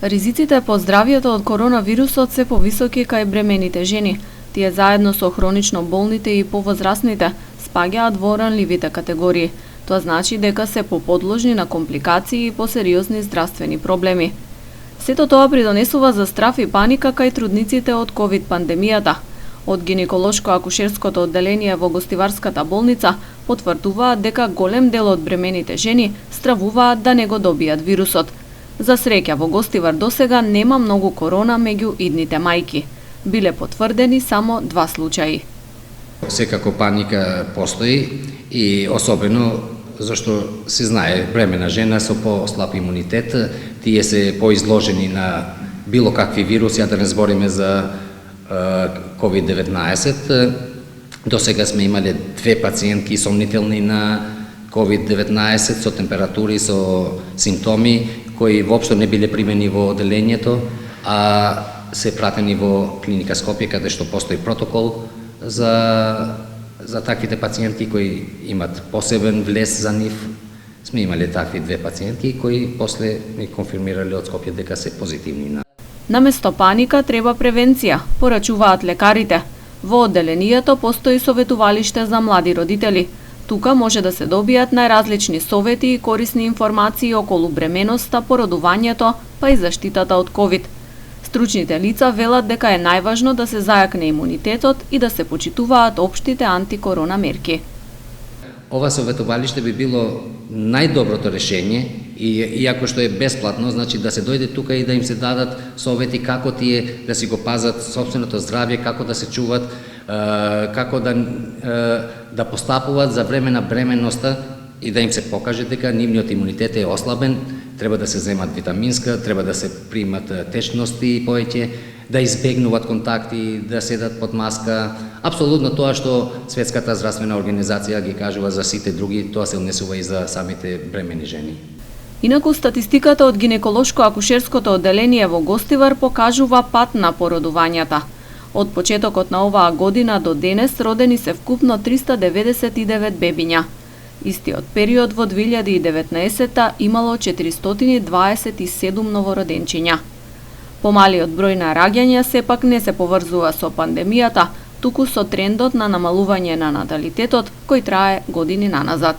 Ризиците по здравјето од коронавирусот се повисоки кај бремените жени. Тие заедно со хронично болните и повозрасните спаѓаат во ранливите категории. Тоа значи дека се поподложни на компликации и посериозни здравствени проблеми. Сето тоа придонесува за страв и паника кај трудниците од ковид пандемијата. Од гинеколошко-акушерското одделение во гостиварската болница потврдуваат дека голем дел од бремените жени стравуваат да не го добијат вирусот. За среќа во Гостивар досега нема многу корона меѓу идните мајки. Биле потврдени само 2 случаи. Секако паника постои и особено зашто се знае бремена жена со послаб имунитет, тие се поизложени на било какви вируси, а да не збориме за COVID-19. До сега сме имале 2 пациентки сомнителни на COVID-19 со температури, со симптоми, кои воопшто не биле примени во одделението, а се пратени во клиника Скопје, каде што постои протокол за таквите пациентки кои имат посебен влез за нив. Сме имале такви 2 пациентки кои после ми конфирмирале од Скопје дека се позитивни. Наместо паника треба превенција, порачуваат лекарите. Во одделението постои советувалиште за млади родители. Тука може да се добијат најразлични совети и корисни информации околу бременоста, породувањето, па и заштитата од ковид. Стручните лица велат дека е најважно да се зајакне имунитетот и да се почитуваат општите антикорона мерки. Ова советувалиште би било најдоброто решение, и иако што е бесплатно, значи да се дојде тука и да им се дадат совети како тие да си го пазат собственото здравје, како да се чуват, како да постапуваат за време на бременноста и да им се покаже дека нивниот имунитет е ослабен, треба да се земат витаминска, треба да се примат течности повеќе, да избегнуваат контакти, да седат под маска. Апсолутно тоа што Светската здравствена организација ги кажува за сите други, тоа се однесува и за самите бремени жени. Инаку статистиката од гинеколошко-акушерското одделение во Гостивар покажува пат на породувањата. Од почетокот на оваа година до денес родени се вкупно 399 бебиња. Истиот период во 2019 имало 427 новороденчиња. Помалиот број на раѓања сепак не се поврзува со пандемијата, туку со трендот на намалување на наталитетот кој трае години наназад.